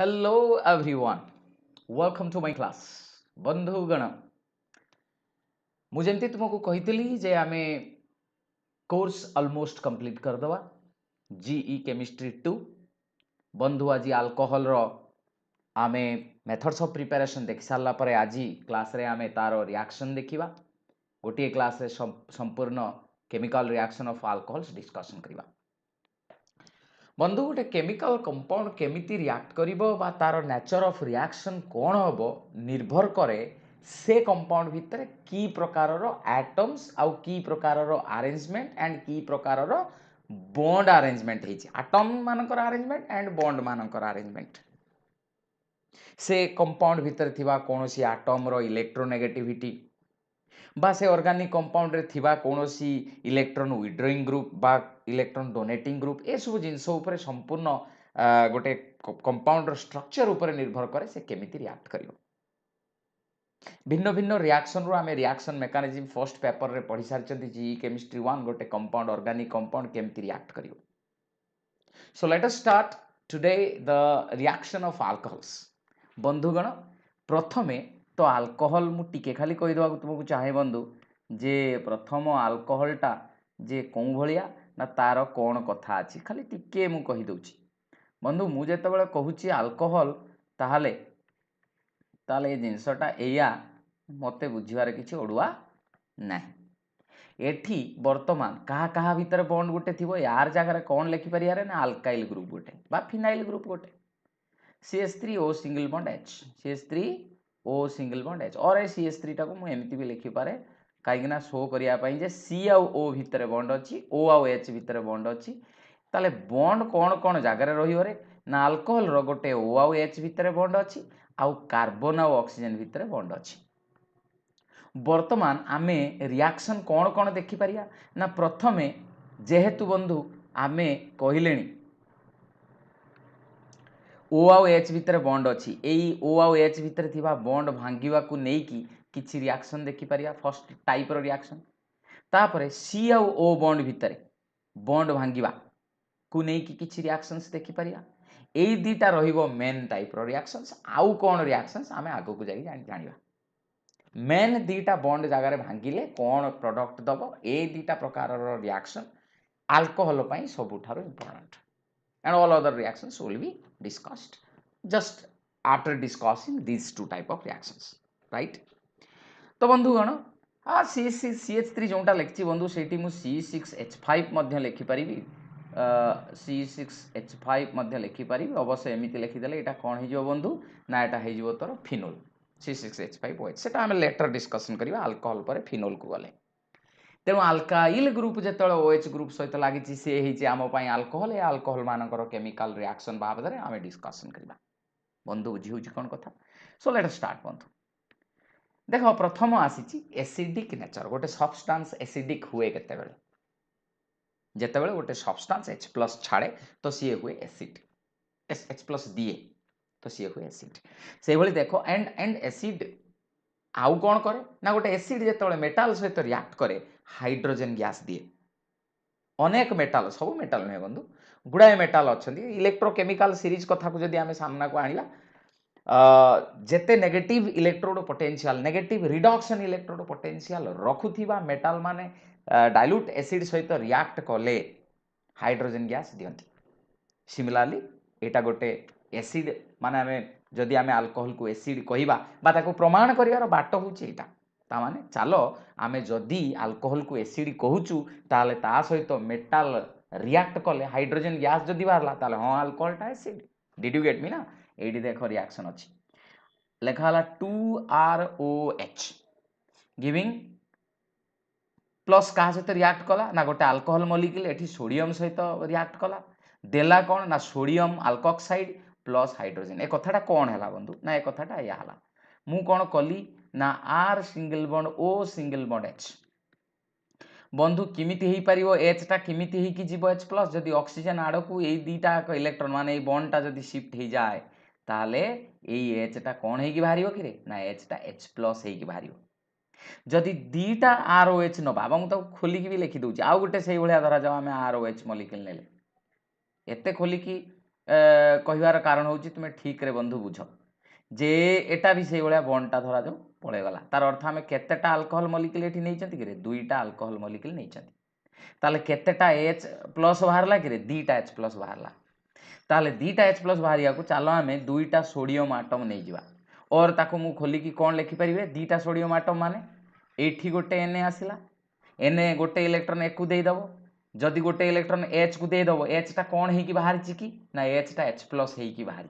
Hello everyone, welcome to my class. बंधुगण मुझे तुमको कही जे आमे कोर्स ऑलमोस्ट कंप्लीट करदवा जीई केमिस्ट्री 2 बंधु आज अल्कोहल रो आमे मेथड्स ऑफ प्रिपरेशन देखि सारला परे आज क्लास रे आमे तारो रिएक्शन देखिबा गोटे क्लास रे संपूर्ण chemical reaction of alcohols discussion करिबा बंधु गोटे केमिकल कंपाउंड केमिति रिएक्ट करिवो बा तार नेचर ऑफ रिएक्शन कोन हबो निर्भर करे से कंपाउंड भितर की प्रकार रो एटम्स आउ की प्रकार रो अरेंजमेंट एंड की प्रकार रो बॉन्ड अरेंजमेंट हेछि एटम मानकर अरेंजमेंट एंड बॉन्ड मानकर अरेंजमेंट से कंपाउंड भितर थिबा कोनोसी एटम रो इलेक्ट्रोनेगेटिविटी बा से ऑर्गेनिक कंपाउंड रे थिबा कोनोसी इलेक्ट्रॉन विड्रॉइंग ग्रुप बा इलेक्ट्रॉन डोनेटिंग ग्रुप ए सब जिंस ऊपर संपूर्ण गोटे कंपाउंड रो स्ट्रक्चर ऊपर निर्भर करे से केमिति रिएक्ट करिवो भिन्न भिन्न रिएक्शन रो आमे रिएक्शन मेकानिज्म फर्स्ट पेपर रे पढी सारचंती जी केमिस्ट्री 1 गोटे कंपाउंड ऑर्गेनिक कंपाउंड केमिति रिएक्ट करिवो so let us start today the reaction of alcohols बंधुगण प्रथमे तो अल्कोहल मु टिके खाली कहि दवा तुमको चाहे बंधु जे प्रथम अल्कोहलटा जे कौ भलिया ना तार कौन कथा अछि खाली टिके मु कहि दउची बंधु मु जेतेबेले कहूची अल्कोहल ताहाले ताले ए जिंसटा एया मते बुझिबार किछि ओडुआ नाही एठी वर्तमान कहा कहा भीतर बॉन्ड गोटे थिबो यार जगह रे कोन लिखि परिया रे ना अल्काइल ग्रुप गोटे बा फिनाइल ग्रुप गोटे CH3O single bond H CH3O single bond H और ए CH3 टाको मु एमिति भी लिखि पारे काहे ना शो करिया पई जे C आउ O भितर बॉन्ड अछि O आउ H भितर बॉन्ड अछि ताले बॉन्ड कोन कोन जगह रे रहियो रे ना अल्कोहल रो गोटे O आउ H भितर बॉन्ड अछि आउ कार्बन आउ ऑक्सीजन भितर बॉन्ड अछि वर्तमान आमे रिएक्शन कोन कोन देखि परिया ना प्रथमे जेहेतु बंधु आमे कहिलेनी O आउ H भितर बॉन्ड अछि एई O आउ H भितर थिबा बॉन्ड भांगिवा को नै कि किछि रिएक्शन देखि परिया फर्स्ट टाइप रो रिएक्शन तापरे C आउ O बॉन्ड भितर बॉन्ड भांगिवा को नै कि किछि रिएक्शंस देखि परिया एई दीटा रहिबो मेन टाइप रो रिएक्शंस आउ कोन रिएक्शंस आमे आगो को जाई जानिबा मेन दीटा बॉन्ड जगह रे भांगिले कोन प्रोडक्ट दबो ए दीटा प्रकार रो रिएक्शन अल्कोहल पई सबुठारो important and all other reactions will be discussed just after discussing these two type of reactions right तो बंधुगण हाँ CH3 जोटा लिखी बंधु से C6H5 लिखिपारि C6H5 लिखिपारि अवश्य एमती लिखिदे यहाँ कौन हो बंधु ना यहाँ हो तोर फिनोल C6H5OH से आम लेटर डिस्कसन करवा अल्कोहल पर फिनोल को गले तेणु अल्काइल ग्रुप जो OH ग्रुप सहित लगी सी आम अल्कोहल या अल्कोहल मानकर केमिकल रिएक्शन बाबद आम डिस्कसन करवा बंधु बुझी कौन कथा सो लेट स्टार्ट बंधु देख प्रथम आसी एसिडिक नेचर गोटे सब्सटेंस एसिडिक हुए केतेबेले जेतेबेले गोटे सब्सटेंस H+ छाड़े तो सी हुए एसिड H+ दिए तो सी हुए एसिड से भली देखो एंड एसिड आउ कौन करे ना गोटे एसिड जेतेबेले मेटाल सहित रिएक्ट करे हाइड्रोजन गैस दिए अनेक मेटाल सब मेटाल नुहे बंधु गुड़ाए मेटाल अच्छा इलेक्ट्रोकेमिकल सीरीज कथा को जदि आम सामना को आनिबा जेते negative electrode potential negative reduction electrode potential रखुथिबा मेटाल माने डाइल्यूट एसिड सहित रिएक्ट कले हाइड्रोजन गैस दियंती सिमिलरली एटा गोटे एसिड माने आमे जदि आमे अल्कोहल को एसिड कहिबा बा ताको प्रमाण करिवार बाट होची एटा ता माने चलो आमे जदि अल्कोहल को एसिड कहूचु ताले ता सहित मेटाल रिएक्ट कले हाइड्रोजन गैस जदि बाहरला ताले हां अल्कोहल टा acid did you get me ना एडी देखो रिएक्शन अछि लेखा हला 2ROH गिविंग प्लस का सहित रिएक्ट कला ना गोटे अल्कोहल मॉलिक्यूल एठी सोडियम सहित रिएक्ट कला देला कौन ना सोडियम अल्कोक्साइड प्लस हाइड्रोजन ए कथाटा कौन है बंधु ना ए कथाटा या हला मु कौन कली ना R single bond O single bond H बंधु किमिति हेई परिवो H टा किमिति हेई कि जीवो H+ जदि ऑक्सीजन आड़ को ए दीटा इलेक्ट्रॉन माने ए बॉन्ड टा जदि शिफ्ट हेई जाए ताले ए H टा कौन हेई कि बाहरियो कि रे ना H टा H+ हेई कि बाहरियो जदि दीटा ROH नबा हम तो खोली की भी लिखि दउची आ गोटे सेही भलिया धरा जाओ आमे ROH मॉलिक्यूल नेले एते खोली की କହିବାର କାରଣ ହେଉଛି ତୁମେ ଠିକ୍ରେ ବନ୍ଧୁ ବୁଝ ଯେ ଏଟା ବି ସେଇଭଳିଆ ବଣ୍ଡଟା ଧରାଯାଉ ପଳେଇଗଲା। ତାର ଅର୍ଥ ଆମେ କେତେଟା ଆଲକୋହଲ ମଲିକ୍ୟୁଲ ଏଠି ନେଇଛନ୍ତି କିରେ? ଦୁଇଟା ଆଲକୋହଲ ମଲିକ୍ୟୁଲ ନେଇଛନ୍ତି। ତାହେଲେ କେତେଟା H ପ୍ଲସ୍ ବାହାରିଲା କିରେ? ଦୁଇଟା H ପ୍ଲସ୍ ବାହାରିଲା। ତାହେଲେ ଦୁଇଟା H ପ୍ଲସ୍ ବାହାରିବାକୁ ଚାଲ ଆମେ ଦୁଇଟା ସୋଡ଼ିୟମ ଆଟମ୍ ନେଇଯିବା। और ताको मु खोलिकी कौन लिखिपारे? दुईटा सोडियम आटम माने एठी गोटे Na आसला, Na गोटे इलेक्ट्रॉन एक को देदेव, जदि गोटे इलेक्ट्रॉन H को देदेव, H टा कौन है कि बाहर कि ना H टा H प्लस है कि बाहर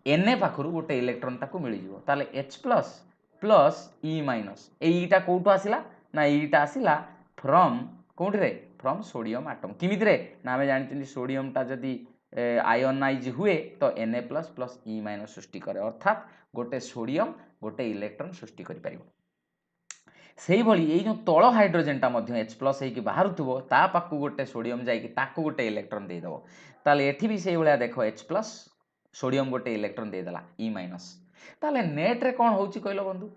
Na पाखु गोटे इलेक्ट्रॉन ताको मिल जाव। ताले H plus plus E minus एटा कौटू आसला ना एटा आसला फ्रॉम कौटी रे? From sodium atom. किमिति रे ना आमे जानि सोडियम टा जदि आयोनाइज हुए तो Na plus plus E minus सृष्टि करे, अर्थात गोटे सोडियम गोटे इलेक्ट्रॉन सृष्टि करि परिबो। सेही भली एई जो तळ हाइड्रोजनटा मध्य H प्लस हेकि बाहरुथबो ता पाखु गोटे सोडियम जाइकि ताकु गोटे इलेक्ट्रॉन देई दबो। ताले एठी भी सेही भलिया देखो H प्लस सोडियम गोटे इलेक्ट्रॉन दे देला E माइनस। ताले नेट रे कोन होउची कहलो बंधु?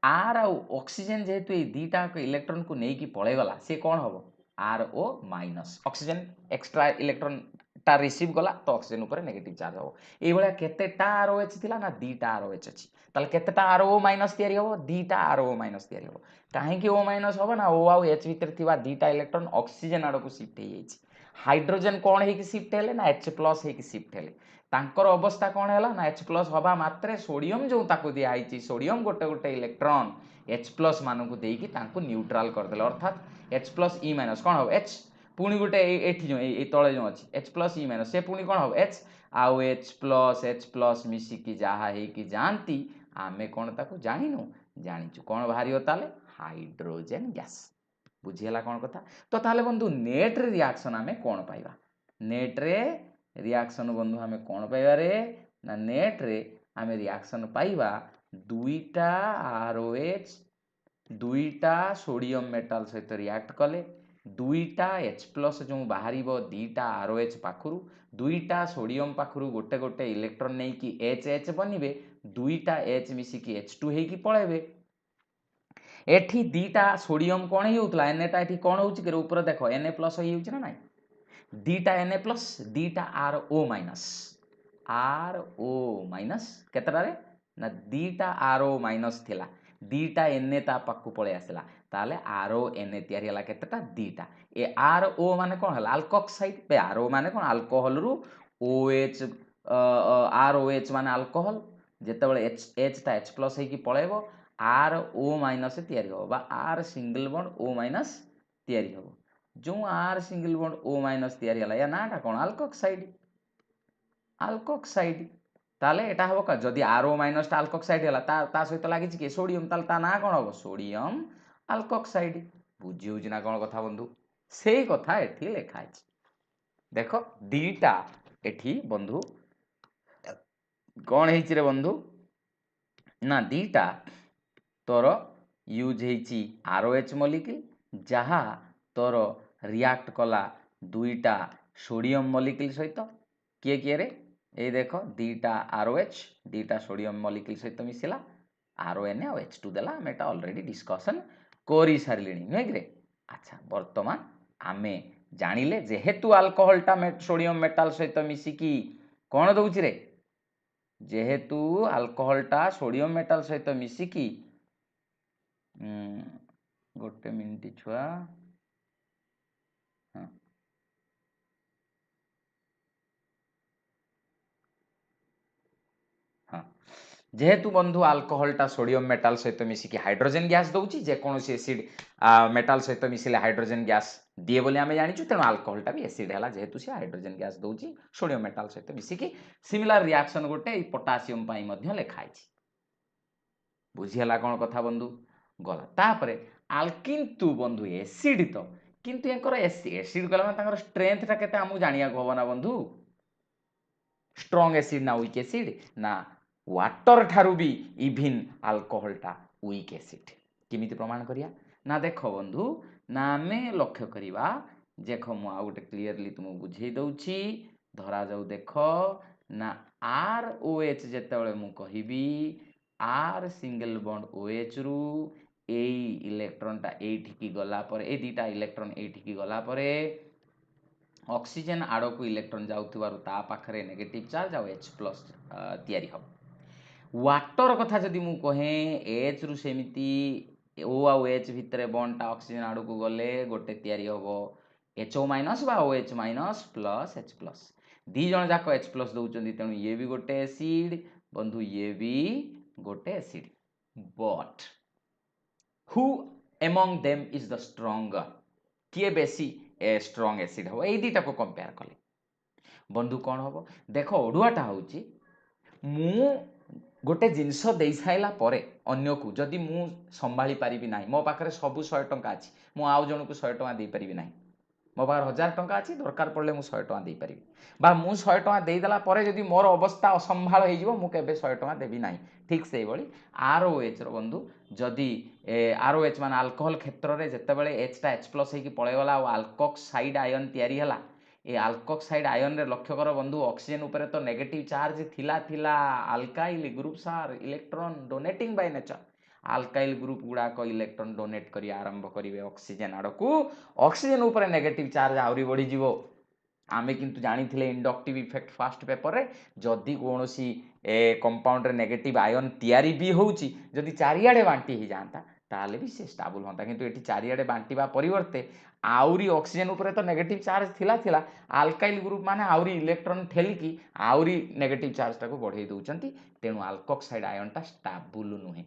R आ ऑक्सीजन जेहेतु ए दीटा इलेक्ट्रॉन को नेकी पळे गला से कोन हबो? RO minus. Oxygen extra electron ता रिसीव गला तो ऑक्सीजन ऊपर नेगेटिव चार्ज हो। ए भलिया केतेटा ROH थिला ना? दीटा ROH अछि। ताले केतेटा RO माइनस तयारी हो? दीटा RO माइनस तयारी हो। काहे कि O माइनस हो ना? O आ H भीतर थिबा दीटा इलेक्ट्रॉन ऑक्सीजन आड़ को शिफ्ट हे जाइछि। हाइड्रोजन कोन हे कि शिफ्ट हेले ना H प्लस हे कि शिफ्ट हेले। तांकर अवस्था कौन है ना? H प्लस हवा मात्रे सोडियम जो ताकू दिया है सोडियम गोटे गोटे इलेक्ट्रॉन H प्लस मानक देकी तांको न्यूट्रल करदेले, अर्थात H प्लस E माइनस कौन हम H पुणी गोटे एठी जो तले जो अच्छी H प्लस E माइनस से पुणी कौन हम H आउ H प्लस मिसिकी जहाँ होगी जाती आमे कौन ताकू जानिनु जानिचु कौन बाहर ताले हाइड्रोजन गैस। बुझीगला कौन कथा? तो ताले बंधु नेट रे रिएक्शन आमे कौन पाइबा? नेट रे रिएक्शन बंधु आमे कौन पाइबा रे ना? नेट रे आमे रिएक्शन पाइबा दुईटा ROH दुईटा सोडियम मेटाल सहित रिएक्ट कले दुईटा H प्लस जो बाहर दीटा ROH पाखु दुईटा सोडियम पाखु गोटे गोटे इलेक्ट्रॉन नहीं कि HH बनबे दुईटा H मिसिकी H2 हेकी पळेबे। एठी दीटा सोडियम कौन होउतला Na टा एठी कौन होउची के ऊपर देखो Na प्लस होई होउची ना? नहीं दीटा Na प्लस दीटा RO माइनस केतरा रे ना? दीटा RO माइनस थिला दीटा Na ता पाखु पळे आसला ताले RO Na तयारी हला केतेटा? दीटा। ए RO माने कोन हला? अल्कोक्साइड। बे RO माने कोन? अल्कोहल रु OH ROH माने अल्कोहल जेतेबेले H ता H प्लस हेकी पळेबो RO माइनस तयारी हो बा R single bond O minus तयारी हो। जो R single bond O minus तयारी हला या नाटा कोन? अल्कोक्साइड। अल्कोक्साइड ताले एटा हबो का जदि RO माइनस टा अल्कोक्साइड हला ता सहित लागिछि कि सोडियम ताले ता ना कोन हबो? Sodium alkoxide. बुझी होउछि ना कोन कथा बंधु? सेही कथा एठी लेखा अछि। देखो दीटा एठी बंधु कोन हेछि रे बंधु ना? दीटा तोर यूज हेछि ROH मॉलिक्यूल जहा तोर रिएक्ट कला दुईटा सोडियम मॉलिक्यूल सहित किए किए रे? ए देखो दीटा ROH दीटा सोडियम मॉलिक्यूल सहित मिसिला RONA और H2 देला हम एटा ऑलरेडी डिस्कशन करि सारिलेनी नै रे। अच्छा वर्तमान आमे जानिले जेहेतु अल्कोहल टा सोडियम मेटाल सहित मिसिकी कोन दउछि रे? जेहेतु अल्कोहल टा सोडियम मेटाल सहित मिसिकी गोटे मिनिट छुआ हाँ जेहेतु बंधु अल्कोहल टा सोडियम मेटाल सहित मिसिकी हाइड्रोजन गैस दउछि जे कोनोसी एसिड मेटाल सहित मिसिले हाइड्रोजन गैस दिए बोली आमे जानिछु तेणु अल्कोहल टा भी एसिड हैला जेहेतु से हाइड्रोजन गैस दउछि सोडियम मेटाल सहित मिसिकी सिमिलर रिएक्शन गोटे ए पोटासियम पाई मध्य लेखा आइछि। बुझी हला कोन कथा बंधु? गला तापरे आल्किन तु बंधु एसिड तो किंतु एकर एसिड गला तांकर स्ट्रेंथ टा केते हमु जानिया को ना बंधु? स्ट्रॉन्ग एसिड ना वीक एसिड ना? वाटर ठारू भी इभिन अल्कोहल टा वीक एसिड। किमिति प्रमाण करिया ना? देखो बंधु ना आमे लक्ष्य करिवा देखो मु आ गोटे क्लियरली तुम बुझेई दउछि धरा जाऊ देखो ना ROH जेतेबेले मु कहिबी R सिंगल बॉन्ड OH रु इलेक्ट्रॉन टा एठी की गला पर ए दीटा इलेक्ट्रॉन एठी की गला परे ऑक्सीजन आड़ को इलेक्ट्रॉन जाउथिबारु ता पाखरे नेगेटिव चार्ज आ H प्लस तैयारी हम वाटर कथा जदि मु कहे एच रु सेमिति ओ आ एच भितर बॉन्डटा ऑक्सीजन आड़ को गले गोटे तैयारी हम HO माइनस बा OH minus plus H plus दी जन जाक H प्लस दउचंदी तेणु ये भी गोटे एसिड बंधु ये भी गोटे acid but who among them is the stronger किए बेसी स्ट्रॉन्ग एसिड हम ये दुटा को कंपेयर कले बंधु कौन हम देख ओडुआटा हूँ मु गोटे जिनस दे साइला परे अन्य को जदि मु संभाली पारिबि नाही मो पाखरे सबु 100 टंका अछि मु आउ जन को 100 टंका दे पारिबि नाही मो पाखरे 1000 टंका अछि दरकार पड़ले मु 100 टंका दे पारिबि बा मु 100 टंका दे देला परे जदि मोर अवस्था असंभाल हो जिवो मु केबे 100 टंका देबि नाही ठीक से भली ROH रो बंधु जदि ROH मान अल्कोहल क्षेत्र रे जेतेबेले H टा H+ हेकी पळे गला आ अल्कोक्साइड आयन तयारी हला ए अल्कोक्साइड आयन रे लक्ष्य कर बंधु ऑक्सीजन ऊपर तो नेगेटिव चार्ज थिला alkyl groups are electron donating by nature alkyl group गुड़ाक इलेक्ट्रॉन डोनेट करी आरंभ करिवे ऑक्सीजन आड़ को ऑक्सीजन ऊपर नेगेटिव चार्ज आउरी बढ़ी जीवो आमे किंतु जानी थिले इंडक्टिव इफेक्ट फर्स्ट पेपर रे जदि कोनोसी कंपाउंड रे नेगेटिव आयन तयारी भी होउची जदि चारियाडे बांटी ही जानता ताले भी से स्टेबल होता किंतु एठी चारियाडे बांटीबा परिवर्ते आउरी ऑक्सीजन ऊपर तो नेगेटिव चार्ज थिला अल्काइल ग्रुप माने आउरी इलेक्ट्रॉन ठेलिकी आउरी नेगेटिव चार्ज टाको बढ़ाई दउचंती तेणु अल्कोक्साइड आयन टा स्टेबल नुहे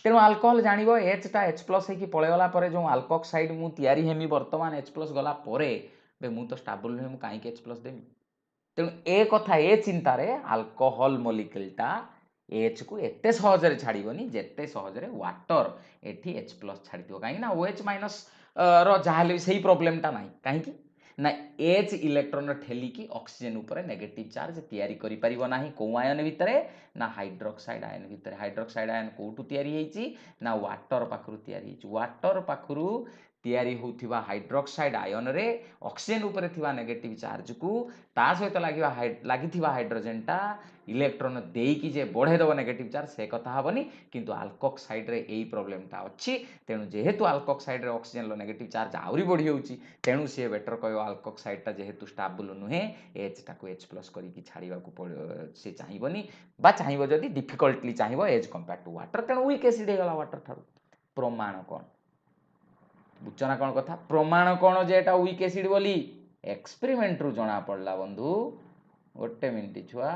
तेणु अल्कोहल जानिबो H टा H+ हेकी पळे गला परे जो अल्कोक्साइड मु तयारी हेमी वर्तमान H+ गला परे बे मु तो स्टेबल नुहे मु काई के H+ देमी तेणु ए कथा ए चिंता रे अल्कोहल मॉलिक्यूलटा H को एते सहजरे छाड़ीबनी जेते सहजरे वाटर एठी H+ छाड़ीदियो काहे ना OH माइनस रो जाहले सही प्रॉब्लम टा नाही काहे की ना H इलेक्ट्रॉन ठेलिकी ऑक्सीजन ऊपर नेगेटिव चार्ज तयारी करि परिबो नाही को आयन भितरे ना हाइड्रोक्साइड आयन भितरे हाइड्रोक्साइड आयन कोठू तयारी हेची ना वाटर पाखरु तयारी हेची वाटर पाखरु तयारी होउथिबा हाइड्रोक्साइड आयन रे ऑक्सीजन ऊपर थिबा नेगेटिव चार्ज को ता सहित लागिथिबा हाइड्रोजन टा इलेक्ट्रॉन देकी जे बढ़े दबो नेगेटिव चार्ज से कथा हबनी किंतु अल्कोक्साइड रे एई प्रॉब्लम टा अछि तेणु जेहेतु अल्कोक्साइड रे ऑक्सीजन लो नेगेटिव चार्ज आउरी बढ़ी होउची तेणु से बेटर कहयो अल्कोक्साइड टा जेहेतु स्टेबल नुहे H टा को H+ करिकी छाड़ीबा को से चाहिबनी बा चाहिबो जदी डिफिकल्टली चाहिबो H कंपेयर टू वाटर तेणु वीक एसिड हेगला वाटर थारु प्रमाण कोन बुझना कौन कथा प्रमाण कौन जे एटा वीक एसिड बोली एक्सपेरिमेंट रु जना पड़ला बंधु गोटे मिनिट छुआ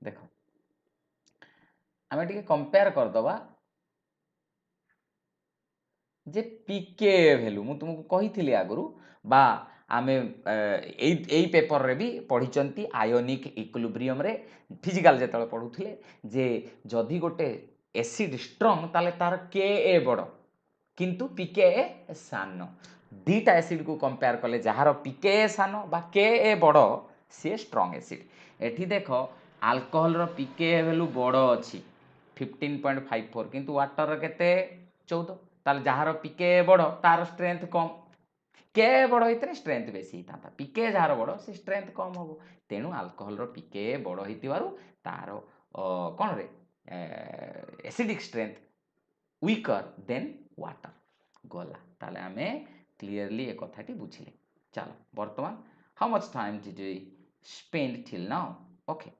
देख आमे टिके कंपेयर कर दबा जे पीके वैल्यू मु तुमको कहिथिली आगुरु बा आमे एई पेपर रे भी पढ़िचंती आयोनिक इक्विलिब्रियम रे फिजिकल जेतले पढुथिले जे जदि गोटे एसिड स्ट्रांग ताले तार के बड़ किंतु पीके सान दीटा एसिड को कंपेयर कले जहार पीके सान बा के बड़ सी स्ट्रांग एसिड एठी देखो अल्कोहल रो पीके वैल्यू बड़ अछि 15.54 किंतु वाटर रो केते 14 ताले जहार पीके बड़ तार स्ट्रेंथ कम के बड़ होइतरे स्ट्रेंथ बेसी था पीके जहार बड़ से स्ट्रेंथ कम हम तेणु अल्कोहल रो पीके बड़ होइतिबारु तार कोन रे acidic strength weaker than water गला ताले आमे क्लियरली ए कथाटी बुझिले चलो वर्तमान how much time did we spend till now okay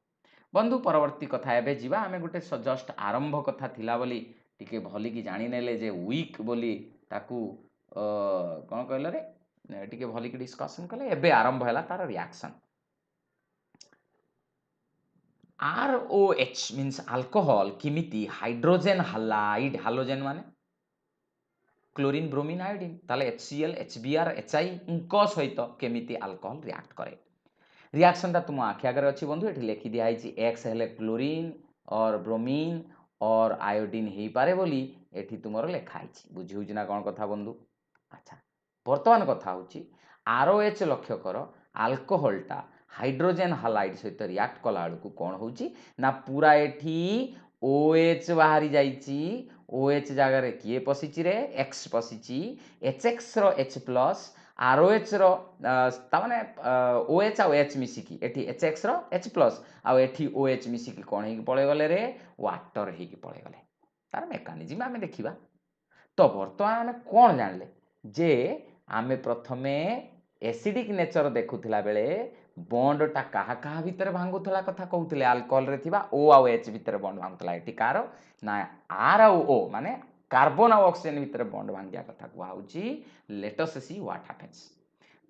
बंधु परवर्ती कथा एबे जीवा आमे गोटे जस्ट आरंभ कथा थिला बोली टिके भली की जानि नेले जे वीक बोली ताकू कोन कहले रे टिके भली की डिस्कशन कले एबे आरंभ हैला तार रिएक्शन ROH मीन्स अल्कोहल किमिति हाइड्रोजन हालाइड हालोजन माने क्लोरीन ब्रोमीन आयोडीन ताले HCl HBr HI इंको सहित केमिति अल्कोहल रिएक्ट करे रिएक्शन ता तुम आखि आगे अच्छी बंधु ये लिखि दिखाई एक्स हेले क्लोरीन और ब्रोमीन और आयोडीन हो पारे बोली एठी तुमर लिखाई बुझी हो ना कौन कथा बंधु अच्छा वर्तमान कथा हूँ ROH लक्ष्य कर अल्कोहलटा हाइड्रोजन हालाइड सहित रिएक्ट कला बेलू कौन हो पूरा एठी OH बाहरी जाइए OH जगार किए पशिची रे X पशिची HX रो H+ ROH रो तामाने OH आ H मिसिकी एठी HX रो H+ आ एठी OH मिसिकी कोन हे पळे गले रे वाटर हे पळे गले तार मेकानिज्म आमे देखिबा तो बर्तमान आम कौन जानले जे आमे प्रथमे एसिडिक नेचर देखुला बेले बॉन्डटा कहा कहा भितर भांगुला कथा कहते आल्कोहल रे थिबा ओ आउ एच भितर बॉन्ड भांगुला एठी कार ना आर आउ ओ माने कार्बन आउ ऑक्सीजन भितर बॉन्ड भांगिया कथा कुहाउची let us see what happens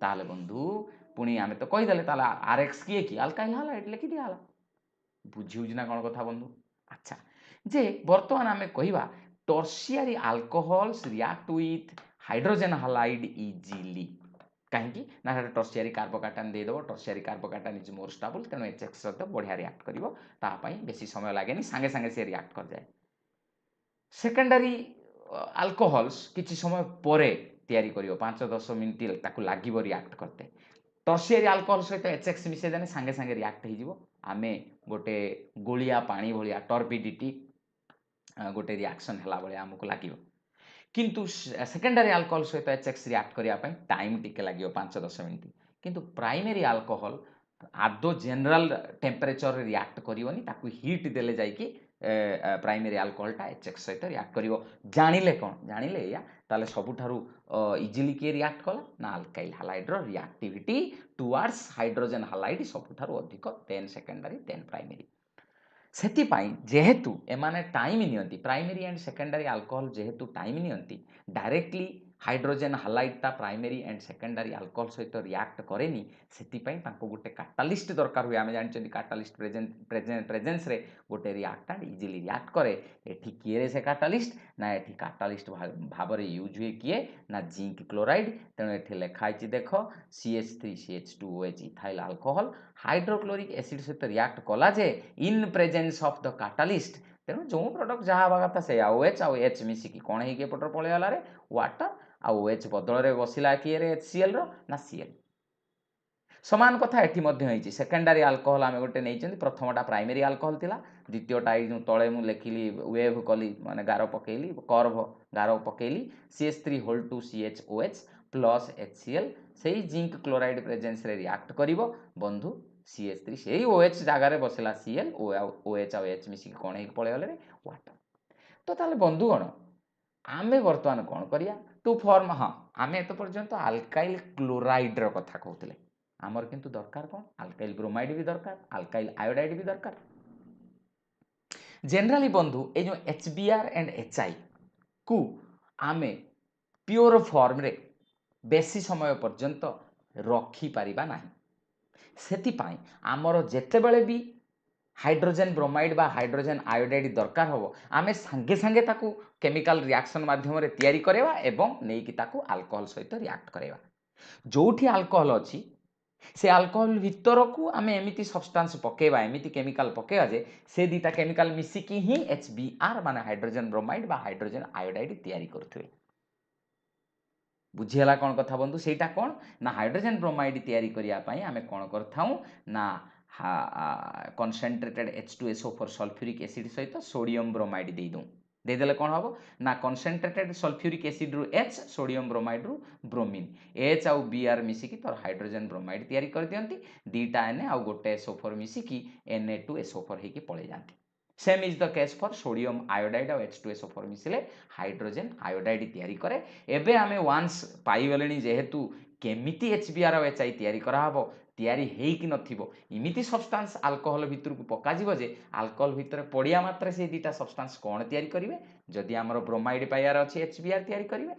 ताले बंधु पुणी आमे तो कहीदेले ताले आरएक्स किए कि अल्काइल हालाइड लिखि दिया हला बुझी ना कौन कथा बंधु अच्छा जे बर्तमान आमे कहिबा tertiary alcohols react with hydrogen halide easily कहीं ना टर्शियरी कार्बोकाटान देदेव tertiary carbocation is more stable तेणु एचएक्स सहित बढ़िया रिएक्ट कर बेसी समय लगे सांगे सांगे से रिएक्ट कर जाए सेकेंडरी अल्कोहल्स किसी समय पर तैयारी करियो 5-10 मिनिट ताकू लागिबो रिएक्ट करते टर्शियरी अल्कोहल सहित एचएक्स मिसेदेने सांगे सांगे रिएक्ट हो आमे गोटे गोलिया पानी भलिया टर्बिडिटी गोटे रिएक्शन हला भलिया हमको लागिबो किंतु सेकेंडरी अल्कोहल सहित एचएक्स रिएक्ट करने टाइम टिके लगे 5-10 मिनिट किंतु प्राइमरी अल्कोहल आदो जनरल टेम्परेचर रिएक्ट करनी ताकू हीट देले जाइकी प्राइमरी अल्कोहलटा एचएक्स सहित रिएक्ट कर जानिले कौन जानिले या ताले सबुठारु इजिली किए रिएक्ट कला ना अल्काइल हालाइड रो रिएक्टिविटी टुवर्ड्स हाइड्रोजन हालाइड सबुठारु अधिक देन सेकेंडरी देन प्राइमरी सेतिपाई जेहेतु एमाने टाइम नियंती प्राइमरी एंड सेकेंडरी अल्कोहल जेहेतु टाइम नियंती डायरेक्टली हाइड्रोजन हालाइडटा प्राइमरी एंड सेकेंडरी अल्कोहल सहित रिएक्ट करेनी सेतिपाई तांको गोटे काटालिस्ट दरकार हुए आमे जानिचंदी काटालिस्ट प्रेजेंस रे गोटे रिएक्टेंट इजिली रिएक्ट करे एठी किए से काटालिस्ट ना एठी काटालिस्ट भाव रे यूज हुए किए ना जिंक क्लोराइड तेणु एठी लिखा है देख CH3CH2OH ethyl alcohol hydrochloric acid सहित रिएक्ट कला जे इन प्रेजेंस ऑफ द काटालिस्ट तेणु जो प्रोडक्ट जहाँ हवा कथा से OH आउ H मिसिकी कौन है पटर पलैगला रे वाटर आउ OH बदल रे बसिला किए रे HCl रो ना Cl समान कथा एठी मध्य होईची सेकेंडरी अल्कोहल आमे गोटे नैचंदी प्रथमटा प्राइमरी अल्कोहल थिला द्वितीयटा जो तळे मु लेखिली वेव कली माने गारो पकेली कर्व गारो पकेली CH3 2CHOH प्लस HCl सेही जिंक क्लोराइड प्रेजेंस रे रिएक्ट करिवो बंधु CH3 सेही OH जगार बसला Cl OH आउ H मिसिकी कोन हे पळेगले रे वाटर तो ताले बंधु गण आमे वर्तमान कोन करिया टू फॉर्म हाँ आमे तो पर्यंत अल्काइल क्लोराइड रो कथा कहउतले आमर किंतु दरकार कौन अल्काइल ब्रोमाइड भी दरकार अल्काइल आयोडाइड भी दरकार जनरली बंधु ए जो HBr एंड HI को आमे प्योर फॉर्म रे बेसी समय पर्यंत रखी पारिबा नाही सेतिपाई आमर जेतेबेले भी हाइड्रोजन ब्रोमाइड बा हाइड्रोजन आयोडाइड दरकार हो आमे संगे संगे ताकू केमिकल रिएक्शन माध्यम रे तैयारी करेवा एवं नेकी ताकू अल्कोहल सहित रिएक्ट करेवा जोठी अल्कोहल अछि से अल्कोहल भितर को आमे एमिति सब्सटेंस पकेबा एमिति केमिकल पकेबा जे से दीटा केमिकल मिसिकी ही HBr माने हाइड्रोजन ब्रोमाइड बा हाइड्रोजन आयोडाइड तैयारी करथुए बुझिहला कौन कथा बंधु सेटा कौन ना हाइड्रोजन ब्रोमाइड तैयारी करिया पई आमे कौन करथाऊ ना कंसंट्रेटेड H2SO4 सल्फ्यूरिक एसिड सहित सोडियम ब्रोमाइड दे दूँ देदेले कौन हम ना कंसंट्रेटेड सल्फ्यूरिक एसिड रु H सोडियम ब्रोमाइड रु ब्रोमीन H आउ Br मिसिकी तोर हाइड्रोजन ब्रोमाइड तैयारी कर दियंती दीटा Na आउ गोटे SO4 मिसिकी Na2SO4 हेकी पळे जांती same is the case for sodium iodide और H2SO4 मिसिले हाइड्रोजन आयोडाइड तैयारी करे एबे आमे वांस पाई गलेनी जेहेतु केमिति HBr और HI तैयारी करा हबो तैयारी हेकी नथिबो इमिति सब्सटेंस अल्कोहल भितर को पका जिवो जे अल्कोहल भितर पड़िया मात्रे से दीटा सब्सटेंस कोन तैयारी करिवे जदि हमर ब्रोमाइड पाइयार अछि HBr तैयारी करिवे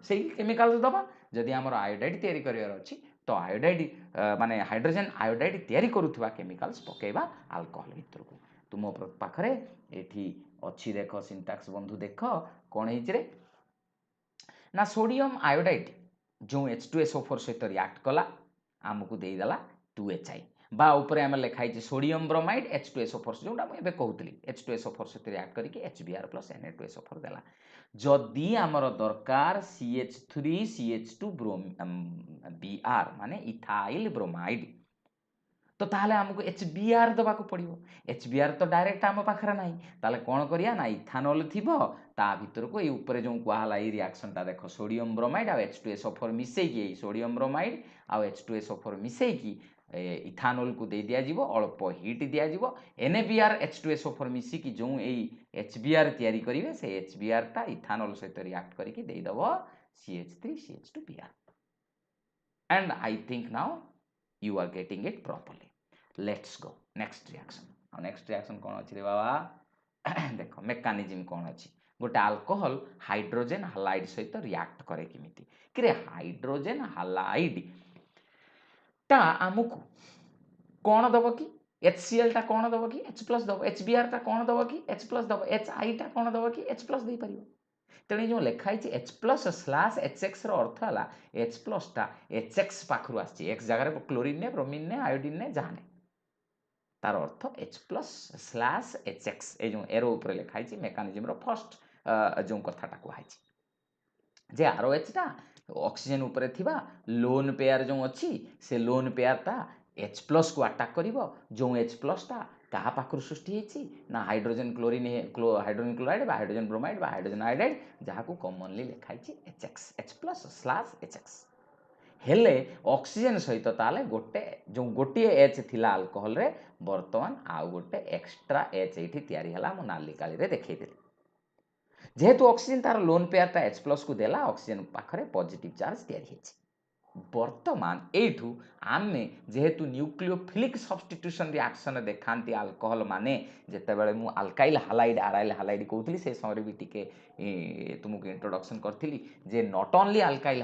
सेही केमिकल दबा जदि हमर आयोडाइड तैयारी करिवार अछि तो आयोडाइड माने हाइड्रोजन आयोडाइड तैयारी करूथबा केमिकल्स पकेबा अल्कोहल भितर को तुम पाखरे एठी अच्छी देख सिंटैक्स बंधु देख कौन है ना सोडियम आयोडाइड जो H2SO4 सहित रिएक्ट कला आमको देदेला 2HI बा ऊपर आम लिखाई सोडियम ब्रोमाइड H2SO4 जोटा मुझे कहूली H2SO4 सहित रिएक्ट करके HBr + Na2SO4 देला जदि आमर दरकार CH3CH2 Br माने इथाइल ब्रोमाइड तो ताहले हमको HBr दबा को पड़िबो HBr तो डायरेक्ट आम पाखरे नाही ताले कोन करिया ना इथानॉल थिबो ता भीतर को ए ऊपर जो कुआला ए रिएक्शन ता देखो सोडियम ब्रोमाइड आ H2SO4 मिसई की सोडियम ब्रोमाइड आ H2SO4 मिसई की इथानोल को दे दिया जीवो अल्प हिट दिया जीवो NaBr H2SO4 मिसिकी जो एई HBr तैयारी करिवे से HBr टा इथानोल सहित रिएक्ट करिकी देई दबो CH3CH2Br and I think now you are getting it properly. Let's go next reaction. और next reaction कौन अछि रे बाबा देखो मेकानिज्म कौन अछि गोटे अल्कोहल हाइड्रोजन हालाइड सहित रिएक्ट करे किमिति कि रे हाइड्रोजन हालाइड ता आमुकु कौन दबो कि HCl टा कौन दबो कि H+ दबो HBr टा कौन दबो कि H+ दबो HI टा कौन दबो कि H+ दे परिबो तेणु जो लिखाई H+/HX अर्थ है H+ टा HX पाखरु आछि X जगह क्लोरीन ने ब्रोमीन ने आयोडीन ने जाने तार अर्थ H+/HX ए जो एरो ऊपर लिखाई मेकानिज्म रो फर्स्ट जो कथाटा कहै जे ROH टा ऑक्सीजन ऊपर थिबा लोन पेयर जो अछि से लोन पेयर टा H+ को अटैक करिवो जो H+ टा कहा पाखरु सृष्टि हेछि ना हाइड्रोजन क्लोरीन हाइड्रोजन क्लोराइड बा हाइड्रोजन ब्रोमाइड बा हाइड्रोजन आयोडाइड जहा को कॉमनली लिखाई HX H+/HX हेले ऑक्सीजन सहित ताले गोटे जो गोटे H थिला अल्कोहल रे वर्तमान आ गोटे एक्स्ट्रा H एठी तयारी हला मो नाली काली रे देखै देली जेहेतु ऑक्सीजन तार लोन पेयर टा H+ को देला ऑक्सीजन पाखरे पॉजिटिव चार्ज तयारी हेछि वर्तमान एठू आमे जेहेतु न्यूक्लियोफिलिक सब्स्टिट्यूशन रिएक्शन देखांती अल्कोहल माने जेते बेले मु अल्काइल हालाइड आराइल हालाइड कहउतली से समय भी टिके तुमको इंट्रोडक्शन करथिली जे not only alkyl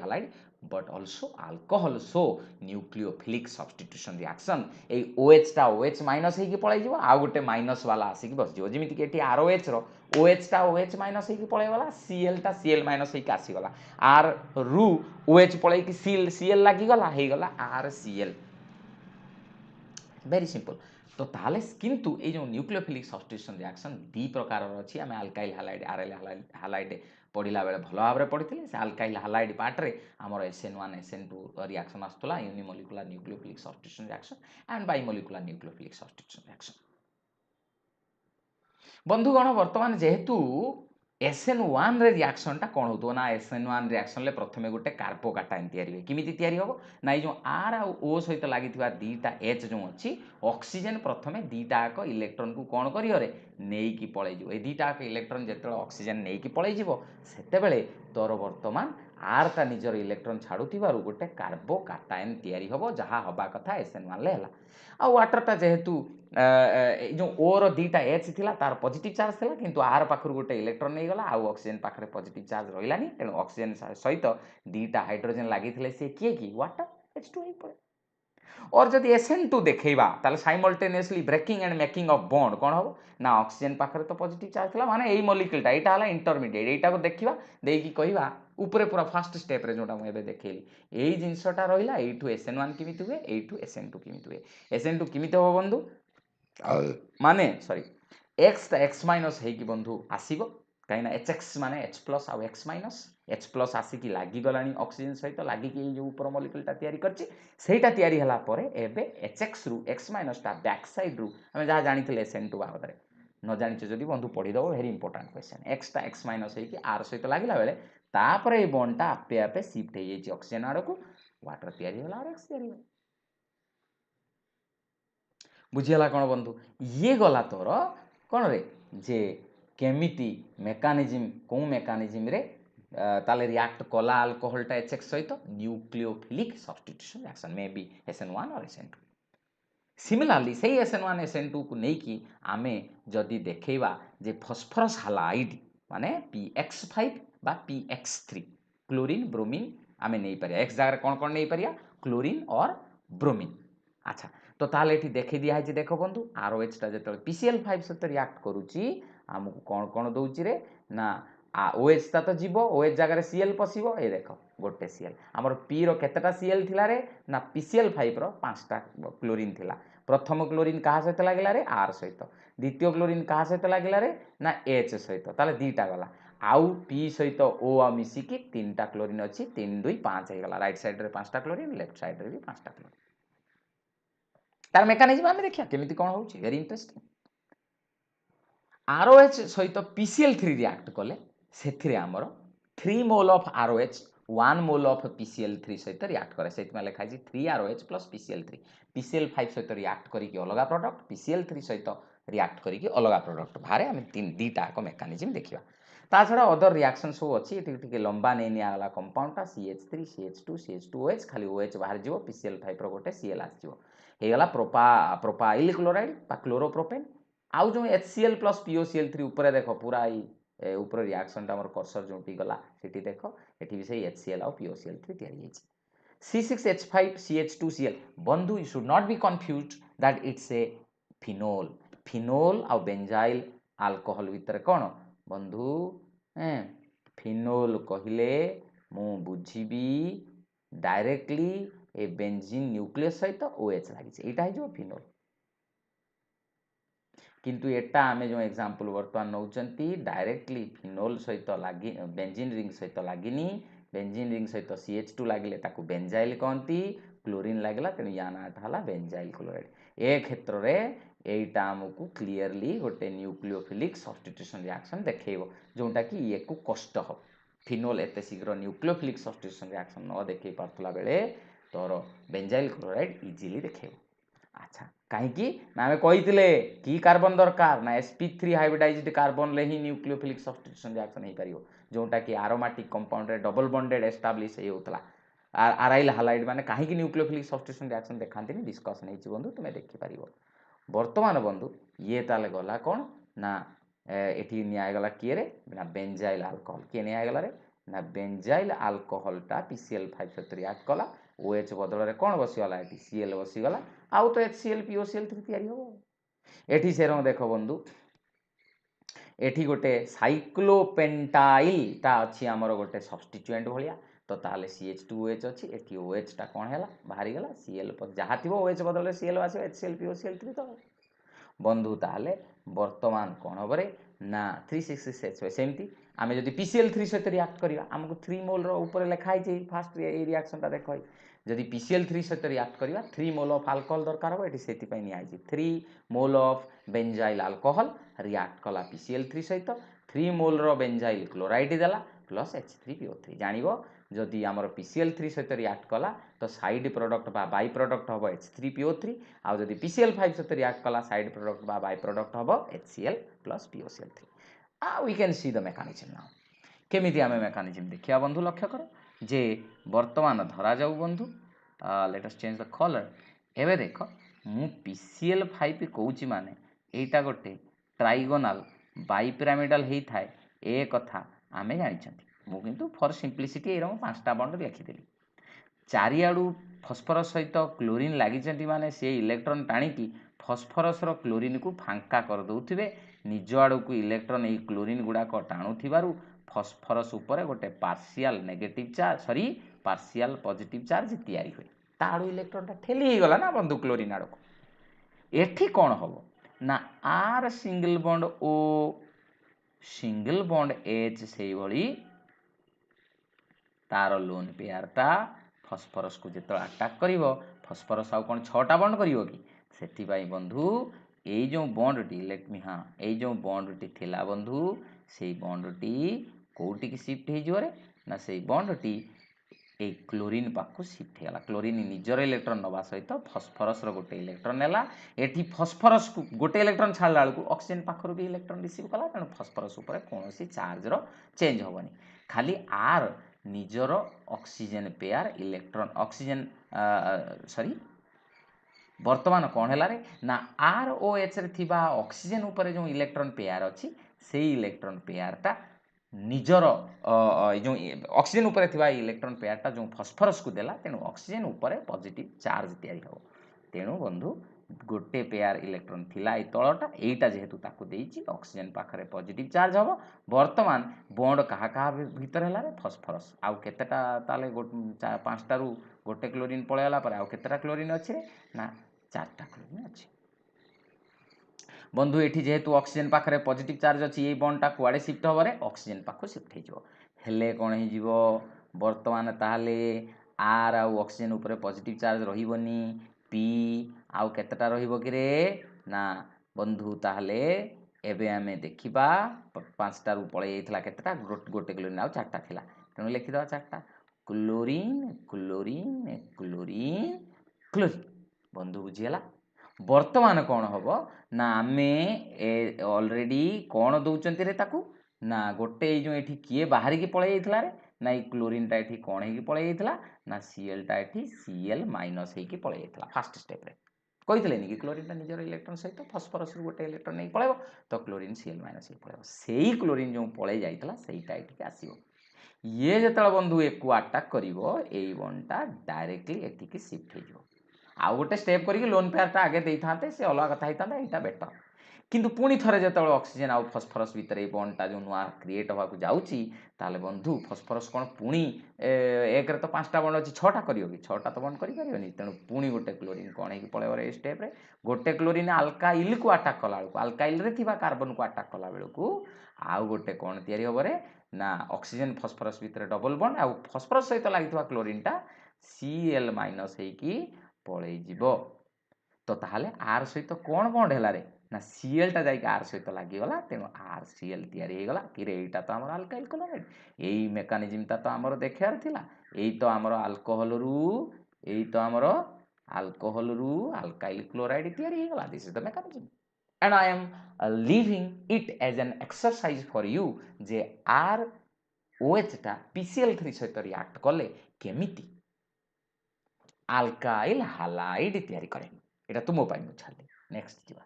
halide but also alcohol show nucleophilic substitution reaction ए OH टा OH माइनस हेकी पळै जिवो आ गोटे माइनस वाला आसिकी बस जिवो जेमिति कि एठी ROH रो OH टा OH माइनस हेकी पळै वाला Cl टा Cl माइनस हेकी आसी गला R रु OH पळै कि Cl लागी गला हे गला RCl वेरी सिंपल तो ताले किंतु ए जो न्यूक्लियोफिलिक सब्स्टिट्यूशन रिएक्शन दी प्रकार रो अछि हमें अल्काइल हालाइड आरएल हालाइड पढ़िला बेले भल भाव पढ़ी से अल्काइल हालाइड पार्ट रे हमर SN1 SN2 रिएक्शन आस्तला unimolecular nucleophilic substitution reaction and bimolecular nucleophilic substitution reaction बंधुगण वर्तमान जेहेतु SN1 रे रिएक्शन टा कोन होतो ना SN1 रिएक्शन ले प्रथमे गोटे कार्बोकाटायन तयारी किमिति तयारी होबो ना जो R आ O सहित लागिथिबा दीटा H जो अछि ऑक्सीजन प्रथमे दीटा को इलेक्ट्रॉन को कोन करियो रे नेई की पळै जिवो ए दीटा को इलेक्ट्रॉन जेतले ऑक्सीजन नेई की पळै जिवो सेते बेले तोर वर्तमान R ता निजर इलेक्ट्रॉन छाडुथिबारु गोटे कार्बोकाटायन तयारी होबो जहा होबा कथा SN1 ले हला आ वाटर टा जेहेतु जो O रो दीटा H थिला तार पॉजिटिव चार्ज थिला किंतु R पाखरु गोटे इलेक्ट्रॉन नै गला आ ऑक्सीजन पाखरे पॉजिटिव चार्ज रहिलानी तेनु ऑक्सीजन सहित दीटा हाइड्रोजन लागिथिले से किए की वाटर H2 ही पड़े और जदि SN2 देखैबा ताले simultaneously breaking and making of bond कोन हो ना ऑक्सीजन पाखरे तो पॉजिटिव चार्ज थिला माने एई मॉलिक्यूल टा एटा हला इंटरमीडिएट एटा को देखिबा देकी कहिबा ऊपरे पूरा फर्स्ट स्टेप रे जोटा मु एबे देखैली एई जिंसटा रहिला एठू SN1 किमिति हुए एठू SN2 किमिति हुए SN2 किमिति हो बंधु माने सॉरी X ता X माइनस हे की बंधु आसीबो काइना HX माने H+ आ X माइनस H+ आसी की लागी गलानी ऑक्सीजन सहित लागी की जो ऊपर मॉलिक्यूल ता तयारी करछि सेटा तयारी हला परे एबे HX रु X माइनस ता बैक साइड रु हम जहा जानिथिले SN2 बाबदरे न जानिछे जदि बंधु पढी दबो वेरी इंपोर्टेंट क्वेश्चन X ता X माइनस हे की R सहित लागिला बेले तापरे ए बॉन्ड ता आपे आपे शिफ्ट हे जेछि ऑक्सीजन आड़ को वाटर तयारी होला और X तयारी होला बुझिला कोन बंधु ये गला तोर कोन रे जे केमिति मेकानिज्म को मेकानिज्म रे ताले रिएक्ट कला अल्कोहल टा HX सहित nucleophilic substitution reaction may be SN1 और SN2 सिमिलरली सही SN1 SN2 को नै की आमे जदी देखैबा जे फास्फोरस हालाइड माने PX5 बा PX3 क्लोरीन ब्रोमीन आमे नै परिया X जगह कोन कोन नै परिया क्लोरीन और ब्रोमीन अच्छा तो ताले एठी देखि दिया है जे देखो बंधु ROH टा जेतले PCl5 सहित रिएक्ट करूची हमकु कोन कोन दउची रे ना OH ता तो जीवो OH जगह रे Cl पसिबो ए देखो गोटे Cl हमर P रो केतेटा Cl थिला रे ना PCl5 रो 5टा क्लोरीन थिला प्रथम क्लोरीन कहा सहित लागिला रे R सहित द्वितीय क्लोरीन कहा सहित लागिला रे ना H सहित ताले दीटा गला आउ P सहित O आ मिसी की तीनटा क्लोरीन अछि 3 2 5 हे गला राइट साइड रे 5टा क्लोरीन लेफ्ट साइड रे भी 5टा क्लोरीन तार मेकानिज्म आमे देखिया केमिति कोन होउची वेरी इंटरेस्टिंग ROH सहित PCl3 रिएक्ट कले सेथिरे हमर 3 mole of ROH 1 mole of PCl3 सहित रिएक्ट करे से लिखा है 3ROH प्लस PCl3 PCl5 सहित रिएक्ट करिक अलग प्रोडक्ट PCl3 सहित रिएक्ट करिक अलग प्रोडक्ट बाहर आम दीटा एक मेकानिजम देखा ता छड़ा अदर रिएक्शन सब अच्छी टे लंबा नहीं निगला कंपाउंडटा CH3 CH2 CH2OH खाली OH बाहर जीव PCl5 गोटे Cl आसगला प्रोपाइल क्लोराइड क्लोरोप्रोपेन आउ जो HCl प्लस POCl3 ऊपर देख पूरा ऊपर रिएक्शन टा कर्सर जो गला सेठी देख एठी भी सही HCl और POCl3 तैयारी C6H5CH2Cl बंधु you should not be confused that it's a phenol phenol और बेंजाइल अल्कोहल भितर कौन बंधु फिनोल कहले मु बुझीबी डायरेक्टली ए बेंजीन न्यूक्लियस सहित OH लगी यहाँ हो फिनोल किंतु एटा आमे जो एग्जांपल वर्तमान नौचंती डायरेक्टली फिनोल सहित लगी बेंजीन रिंग सहित लगिनी बेंजीन रिंग सहित CH2 लगिले ताकू बेंजाइल कहती क्लोरीन लगला तेणु या नाटा है बेंजाइल क्लोराइड ए क्षेत्र में यहीटा आमको क्लीयरली गोटे न्यूक्लियोफिलिक सब्स्टिट्यूशन रिएक्शन देखो जोटा कि ये को कष्ट हो फिनोल एत शीघ्र न्यूक्लियोफिलिक सब्स्टिट्यूशन रिएक्शन न देखे पार्ला बेले तोर बेंजाइल क्लोराइड इजिली देखो अच्छा कहीं आम कही कि कार्बन दरकार ना sp3 हाइब्रिडाइज्ड कार्बन ले ही न्यूक्लियोफिलिक सब्स्टिट्यूशन रिएक्शन हो पार जोटा कि आरोमेटिक कंपाउंड रे डबल बॉन्डेड एस्टाब्लिश होता आराइल हालाइड माने कहीं न्यूक्लियोफिलिक सब्स्टिट्यूशन रिएक्शन देखाती डिस्कसन हो बंधु तुम देखिपार बर्तमान बंधु ये ताले गला कौन ना एठी निगला किए रे ना बेंजाइल अल्कोहल किए निगला रे ना बेंजाइल अल्कोहलटा PCl5 सहित रिएक्ट कला OH बदल में कौन बसीगला ये Cl बसीगला आउ तो HCl POCl3 तैयारी हम एठी से देख बंधु एठी गोटे साइक्लोपेंटाइल ता अच्छी आमर गोटे सब्स्टिट्यूएंट भाया तो ताले CH2OH अच्छी एठी OH टा कौन है बाहरी गला Cl जहाँ थी OH बदल में Cl आस HCl POCl3 तो बंधु ताले वर्तमान कौन हम ना 366H सेमती आम जब PCl3 सहित रिएक्ट करवा आमको 3 मोल ऊपर लिखाई फास्ट रिएक्शन देख जदि PCl3 सहित रिएक्ट करवा 3 मोल ऑफ अल्कोहल दरकार हो से 3 mole of benzyl alcohol react कला PCl3 सहित 3 मोल बेंजाइल क्लोराइड देला प्लस H3PO3 जानिबो जदि आमर PCl3 सहित रिएक्ट कला तो साइड प्रोडक्ट बा बाई प्रोडक्ट हम H3PO3 आउ जदि PCl5 सहित रिएक्ट कला साइड प्रोडक्ट बा बाई प्रोडक्ट हम HCl plus POCl3 we can see the mechanism now केमिति आमे मेकानिजम देखिया बंधु लक्ष्य कर जे वर्तमान धरा जाऊ बंधु let us change the colour एबे देख मु PCl5 कहूची माने एटा गोटे ट्राइगोनाल बाइपिरामिडाल हेई थाए ए कथा आमे जानिछंती मु किंतु फॉर सिंपलिसिटी एरम पांचटा बॉन्ड लिखिदेली चारिआडू फस्फरस सहित क्लोरीन लगी माने से इलेक्ट्रॉन टाणिकी फस्फरस क्लोरीन को फांका कर दउथिबे निज आड़ को इलेक्ट्रॉन ये क्लोरीन गुड़ाक टाणुथिबारु फस्फरस उपर गोटे partial negative charge sorry partial positive charge तैयारी हुए ता आड़ू इलेक्ट्रॉनटा ठेली गला ना बंधु क्लोरीन आड़ को एठी कौन हम ना आर सिंगल बॉन्ड ओ सिंगल बॉन्ड एच से भली तार लोन पेयरटा फस्फरस को जो अटाक कर फस्फरस आउ कौन 6टा बॉन्ड कर कि बंधु ये जो बॉन्डटी लेट मी हाँ ये जो बॉन्डटी थिला बंधु से बॉन्डटी कौटी की शिफ्ट हो ना से बॉन्डटी ए क्लोरीन पाखु शिफ्ट होगा क्लोरीन निजर इलेक्ट्रॉन नवा सहित फस्फरस गोटे इलेक्ट्रॉन है ये फस्फरस को गोटे इलेक्ट्रॉन छाड़ा बेलू ऑक्सीजन पाखर भी इलेक्ट्रॉन रिसीव कला तेणु फस्फरस उपर कौन चार्जर चेंज हेनी खाली आर निजर oxygen pair electron oxygen sorry वर्तमान कौन है रे ना आर ओ एच रे थिबा ऑक्सीजन उपर जो इलेक्ट्रॉन पेयर अच्छी से इलेक्ट्रॉन पेयरटा निजर जो ऑक्सीजन उपर थिबा इलेक्ट्रॉन पेयरटा जो फस्फरस को देला तेणु ऑक्सीजन उपर पॉजिटिव चार्ज तैयारी हो तेणु बंधु गोटे पेयर इलेक्ट्रॉन थिला ए तलटा एटा जेहेतु ताकू देइची ऑक्सीजन पाखरे पॉजिटिव चार्ज हबो वर्तमान बॉन्ड कहा कहा भीतर हैला रे फस्फरस आउ केतेटा ताले पांचटा रु गोटे क्लोरीन पळेला पर आउ केतेटा क्लोरीन अछि रे ना 4टा क्लोरीन अछि बंधु एठी जेहेतु ऑक्सीजन पाखरे पॉजिटिव चार्ज अछि ए बॉन्डटा कुआडे शिफ्ट हबो रे ऑक्सीजन पाखो शिफ्ट हेजिवो हेले कोन हेजिवो वर्तमान ताले आर आउ ऑक्सीजन ऊपर पॉजिटिव चार्ज रहिबोनी पी आउ केतेटा रहिबो कि रे ना बंधु ताले एबे आमे देखिबा 5टा रु पळे जाइतला केतेटा गोटे क्लोरीन आउ 4टा थिला तेणु लिखिदवा 4टा क्लोरीन क्लोरीन क्लोरीन क्लोरीन बंधु बुझीगला बर्तमान कौन हम ना आम ऑलरेडी कौन दौरान रे ताकू ना गोटे जो ये किए बाहर की पलि जाता रे ना ये क्लोरीनटा ये कौन हो पलि जाता ना सीएलटा ये सीएल माइनस होगी पलि जाता फास्ट स्टेप रे कही कि क्लोरीनटा निजर इलेक्ट्रॉन सहित फस्फरस गोटे इलेक्ट्रॉन नहीं पलैब तो क्लोरीन सीएल माइनस ही पलैब से क्लोरीन जो पलि जाता सहीटा ये आसो ये जो बंधु एक आटाक कर बंडटा डायरेक्टली एटिकी शिफ्ट हो आउ गोटे स्टेप करके लोन पेयरटा आगे दे था से अलग कथा होता यहाँ बेटर किंतु पुणी थे जो ऑक्सीजन आउ फस्फरस भितर ये बंडटा जो नुआ क्रिएट होगा जाऊँगी ताले बंधु फस्फरस कौन पुणी एक तो 5टा बंड अच्छी 6टा कर 6टा तो बंड करें तेणु पुणी गोटे क्लोरीन कौन हो पलैब ये स्टेप्रे गोटे क्लोरीन आल्काइल को आटाक कला बेलू आल्काइल कार्बन को आटाक कला बेलू आउ गोटे कौन तैयारी हम ना ऑक्सीजन फस्फरस भितर डबल बंड आउ फस्फरस सहित लगी क्लोरीनटा सीएल माइनस होगी पलैযাব तो ताहले आर सहित कौन बंड है ना सीएलटा जाइए आर सहित लगिगला तेणु आर सीएल तैयारी कि एटा तो आम आल्काइल क्लोराइड यही मेकानिजमटा तो आमर देखार थिला यही तो आमर आल्कोहल यही तो आमर आल्कोहल आल्काइल क्लोराइड तैयारी होगा this is the mechanism and I am leaving it as an exercise for you जे आर ओएचटा PCl3 सहित रिएक्ट कले केमिति आल्काइल हालाइड तैयारी करे एटा तो मो पाई छाड़ी नेक्स्ट जीवा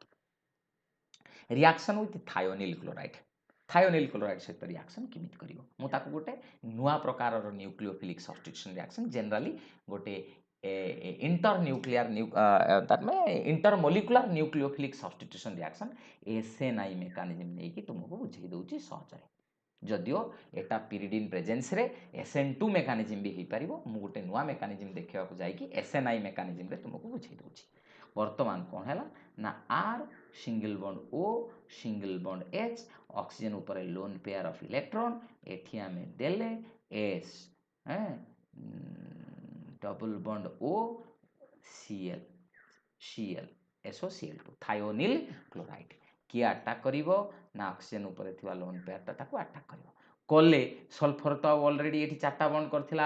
रिएक्शन विथ थायोनिल क्लोराइड सहित रिएक्शन केमिति करिवो मु ताको गोटे नुआ प्रकार न्यूक्लियोफिलिक सब्स्टिट्यूशन रिएक्शन जनरली गोटे intermolecular nucleophilic substitution reaction SNI mechanism नहीं कि तुमको बुझे दूची सहजरे जदियो एटा पिरिडिन प्रेजेंस रे SN2 मेकानिजम भी हो पारिबो मु गोटे नुआ मेकानिजम देखा जाइए SNI मेकानिजम रे तुमको बुझे दूची वर्तमान कौन है ना R single bond O single bond H oxygen ऊपर लोन पेयर ऑफ इलेक्ट्रॉन एठी आमे देले S double bond O Cl SOCl2 thionyl chloride किए अटाक करिवो ना ऑक्सीजन ऊपर थिबा लोन पेयरटा ताको अटाक करिवो कले सल्फर तो ऑलरेडी ये 4टा बंड करथिला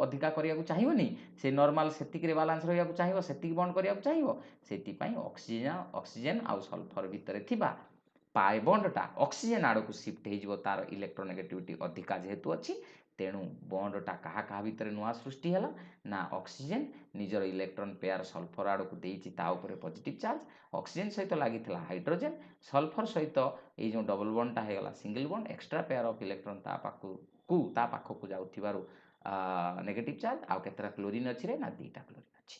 अधिका करिया चाहिए से नॉर्मल सेतिक रे बैलेंस रहिया चाहिए सेतिक बंड करिया चाहिए सेति पई ऑक्सीजन आउ सल्फर भितर थिबा पाए बंडटा ऑक्सीजन आड़ को शिफ्ट हो तार इलेक्ट्रोनेगेटिविटी अधिका जेहेतु अच्छी तेणु बंडटा क्या भितर नुआ सृष्टि है ना ऑक्सीजन निजर इलेक्ट्रॉन पेयर सल्फर आड़ को देती पॉजिटिव चार्ज ऑक्सीजन सहित लगी हाइड्रोजन सल्फर सहित ये जो डबल बंडटा होगा single bond extra pair of electron ता पाखक जाऊँ नेगेटिव चार्ज आउ केतरा क्लोरीन अच्छी रे ना 2टा क्लोरीन अच्छी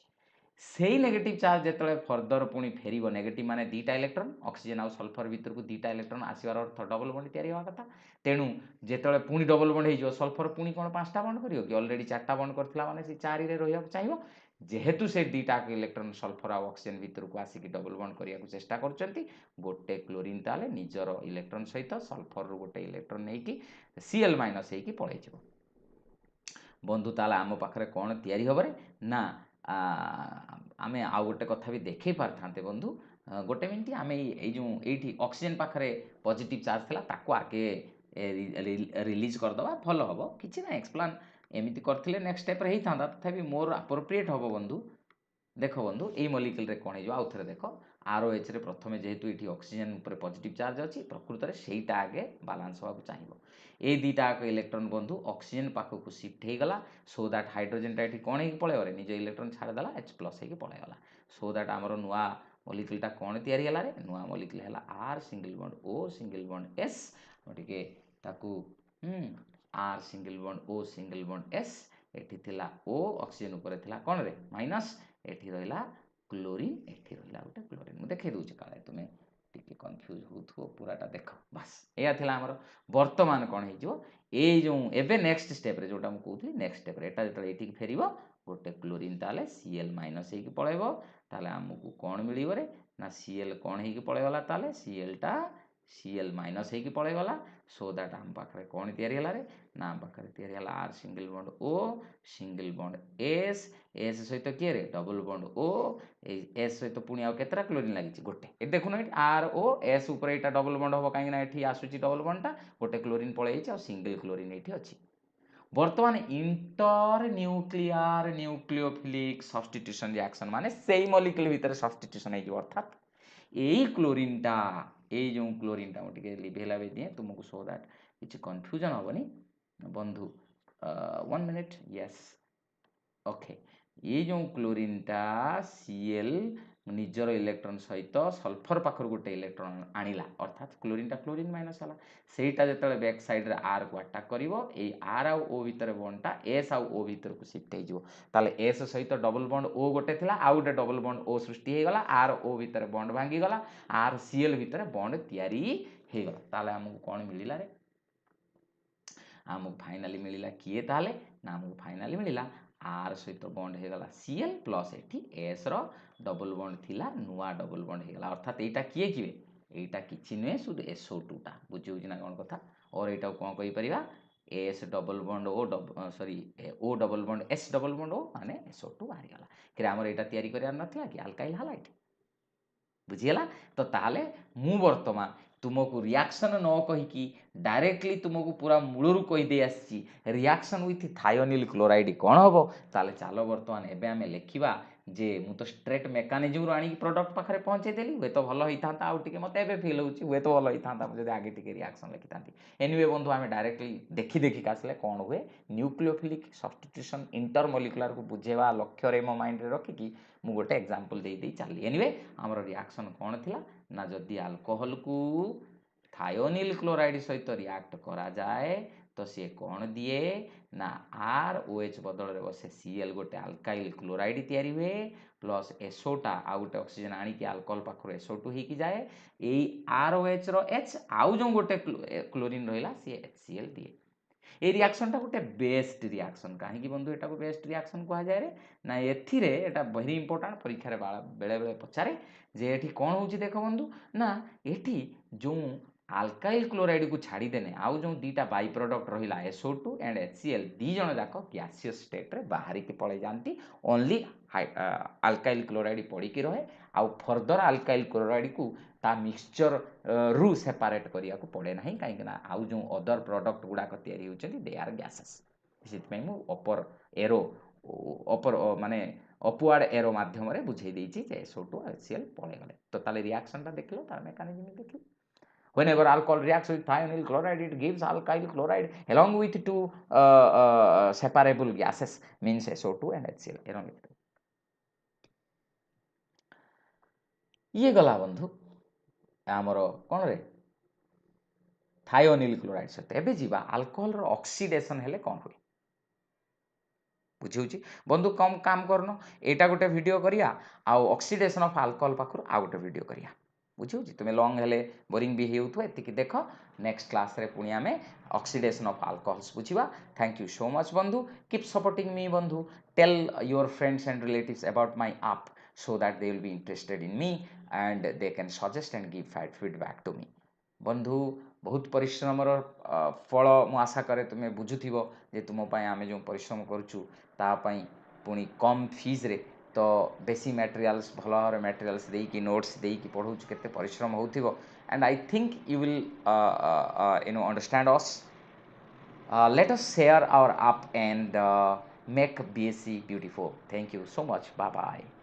से ही नेगेटिव चार्ज जिते फर्दर पुणी फेर नेगेटिव माने 2टा इलेक्ट्रॉन ऑक्सीजन आउ सल्फर भितर को 2टा इलेक्ट्रॉन आसवार अर्थ डबल बंड तैयारी होगा कथा तेणु जिते पुणी डबल बंड हो सल्फर पुणी कौन 5टा बंड कर ऑलरेडी 4टा बंड करथिला माने से 4 रे रहिया चाहिए जेहेतु से 2टा इलेक्ट्रॉन सल्फर आ ऑक्सीजन भितर को आसिक डबल बंड करने को चेष्टा करछंती गोटे क्लोरीन ताले निजर इलेक्ट्रॉन सहित सल्फर गोटे इलेक्ट्रॉन नहीं कि Cl माइनस होगी पलि जाव बंधु ताले आम पाखरे कौन तैयारी हबरे ना आमे आउ गोटे कथा भी देखे पारथांते बंधु गोटे मिनिट आम ये ऑक्सीजन पाखरे पॉजिटिव चार्ज थिला ताको आगे रिलीज करदबा भल हम कि ना एक्सप्लेन एमती करथिले नेक्स्ट स्टेप रे होता तथापि मोर अप्रोप्रिएट हम बंधु देख बंधु ये मॉलिक्यूल रे कौन हो आउ थे देख ROH रे प्रथमे जेहेतु ये ऑक्सीजन ऊपर पॉजिटिव चार्ज अच्छी प्रकृत में सेटा आगे बालांस होगा चाहिए ये 2टा इलेक्ट्रॉन बंधु ऑक्सीजन पाखक शिफ्ट हो गला सो दैट हाइड्रोजन ये कौन हो पलैब निज इलेक्ट्रॉन छाड़देला H+ हो पलैगला सो दैट आमर नुआ मॉलिक्यूलटा कौन तैयारी है नुआ मॉलिक्यूल है R single bond O single bond S टे ताकू R single bond O single bond S एठी थिला O ऑक्सीजन ऊपर थिला कौन रे माइनस एठी रहिला क्लोरीन एठी रहिला गोटे क्लोरीन मु देखे दूची काले तुमे टिके कंफ्यूज होथो पूराटा देख बस एया थिला हमर वर्तमान कोन हे जो ए जो एबे नेक्स्ट स्टेप रे जोटा मु कहउथली नेक्स्ट स्टेप रे एटा जतले एठी फेरिबो गोटे क्लोरीन ताले Cl माइनस हे की पळेबो ताले हमकु कोन मिलिबो रे ना Cl कोन हे की पळेगला ताले Cl माइनस हे की पळेगला सो दैट हम पाखरे कोन तयारी हला रे ना हम पाखरे तयारी हला R single bond O single bond S सहित किए रे डबल बॉन्ड O S सहित पुणी आउ केतरा क्लोरीन लागिछि गोटे ए देखुन एठी ROS ऊपर एटा डबल बॉन्ड हो काहे ना एठी आसुछि डबल बॉन्डटा गोटे क्लोरीन पळेइछि आ सिंगल क्लोरीन एठी अछि বর্তমান ইন্টর নিউক্লিওফিলিক সবস্টিট্যুশন রিয়াকশন মানে সেই মলিকুল ভিতরে সবস্টিট্যুশন হয়ে যাব অর্থাৎ এই ক্লোরিনটা এই যে ক্লোরিনটা মু টিকে লিভেই লাভেই দিয়ে তুমକୁ সো দ্যাট কিছু কনফ্ୟୁଜন হবনি বন্ধু 1 মিনিট ইয়েস ওকে ये जो क्लोरीनटा Cl निजर इलेक्ट्रॉन सहित सल्फर पाखर गोटे इलेक्ट्रॉन आनिला अर्थात क्लोरीनटा क्लोरीन माइनस हला सेटा जेतले बैक साइड रे R को अटैक करिवो ए R आउ O भितर बॉन्डटा S आउ O भितर को शिफ्ट हे जिवो ताले S सहित डबल बॉन्ड O गोटे थिला आउ गोटे डबल बॉन्ड O सृष्टि हे गला R O भितर बॉन्ड भांगी गला R Cl भितर बॉन्ड तयारी हे गला ताले हमकु कोन मिलिला रे आमको फाइनाली मिलिला किए ताले ना आमको फाइनाली मिलिला आर सहित बॉन्ड हो गला Cl प्लस एठी S रो डबल बॉन्ड थिला नुआ डबल बॉन्ड हो गला अर्थात एटा किए किए एटा किछि नुहे सुद SO2 टा बुझिउ ना कोन कथा और एटा कोन कहि परिबा S double bond O sorry O double bond S double bond O माने SO2 बाहरी गला कि हमर एटा तयारी करिया नथिला कि अल्काइल हालाइड बुझीगला तो ताले मु वर्तमान तुमको रिएक्शन न कहीकि डायरेक्टली तुमको पूरा मूलरू कहीदे आसी रिएक्शन विथ थायोनिल क्लोराइड कौन हम ताले चलो बर्तमान एबे आमे लिखिबा जे मु तो स्ट्रेट मेकानिजम आनी प्रोडक्ट पाखरे पहुँचे देली हुए तो भल होई थांता आउ टिके मते एबे फील होउची हुए तो भल होई थांता जदि आगे टिके रिएक्शन लिखि थांती एनीवे बंधु आमे डायरेक्टली देखि देखि कासले कौन हुए न्यूक्लियोफिलिक सब्स्टिट्यूशन इंटरमोलिकुलर को बुझेवा लक्ष्य रे मो माइंड रे रखिकी मु गोटे एग्जांपल दे दे चली एनीवे हमर रिएक्शन कौन थिला ना जदि अल्कोहल को थायोनिल क्लोराइड सहित रिएक्ट करा जाए तो सी कौन दिए ना ROH बदल रे बसे Cl गोटे अल्काइल क्लोराइड तैयारी हुए प्लस SO टा आ गोटे ऑक्सीजन आनी कि अल्कोहल पाखर SO2 ही की जाए एई ROH रो H आउ जो गोटे क्लोरीन रहिला सी HCl दिए ए रिएक्शन टा गोटे बेस्ट रिएक्शन कहीं बंधु एटा को बेस्ट रिएक्शन कहा जाए रे ना एथिरे एटा वेरी इंपोर्टेंट परीक्षा रे बेले बेले पचारे जे एठी कोन होची देखो बंधु ना एठी जो अल्काइल क्लोराइड को छाड़ी देने आउ जो दीटा बाई प्रोडक्ट रहिला SO2 एंड HCl दी जण जाक गैसियस स्टेट रे बाहरी के पळे जानती ओनली अल्काइल क्लोराइड पड़ी की रहे आउ फर्दर अल्काइल क्लोराइड को ता मिक्सचर रु सेपरेट करिया को पड़े नहीं कहीं ना आउ जो अदर प्रोडक्ट गुड़ाक तैयारी होचंती दे आर गैसेस इसित मु अपर एरो अपर माने अपवार्ड एरो माध्यम रे बुझाई देछि जे SO2 HCl पळे गले तो ताले रिएक्शन ता देखलो तार मेकानिज्म देखलो whenever alcohol reacts with thionyl chloride it gives alkyl chloride along with two separable gases means SO2 and HCl along with ये गला बंधु आमर कौन रे थायोनिल क्लोराइड सहित एबे जीवा अल्कोहल रो ऑक्सीडेशन हेले कौन हुए बुझिउची बंधु कम काम करनो एटा गोटे वीडियो करिया आ ऑक्सीडेशन ऑफ अल्कोहल पाखर आ गोटे वीडियो करिया बुझिउची तुमे लॉन्ग हेले बोरिंग भी हेउथो एतिकी देखो नेक्स्ट क्लास रे पुणी आमे ऑक्सीडेशन ऑफ अल्कोहल्स बुझिबा थैंक यू सो मच बंधु कीप सपोर्टिंग मी बंधु tell your friends and relatives about my app so that they will be interested in me and they can suggest and give feedback to me बंधु बहुत परिश्रम फल मु आशा करे तुमे बुझुथिबो जे तुम पय आमे जो परिश्रम करूछु ता पय पुनी कम फीस रे तो बेसी मटेरियल्स भल भाव मटेरियल्स देई कि नोट्स देई कि पढौछु केते परिश्रम होथिबो and I think you will understand as let us share our up and make BSc beautiful. Thank you so much. Bye bye.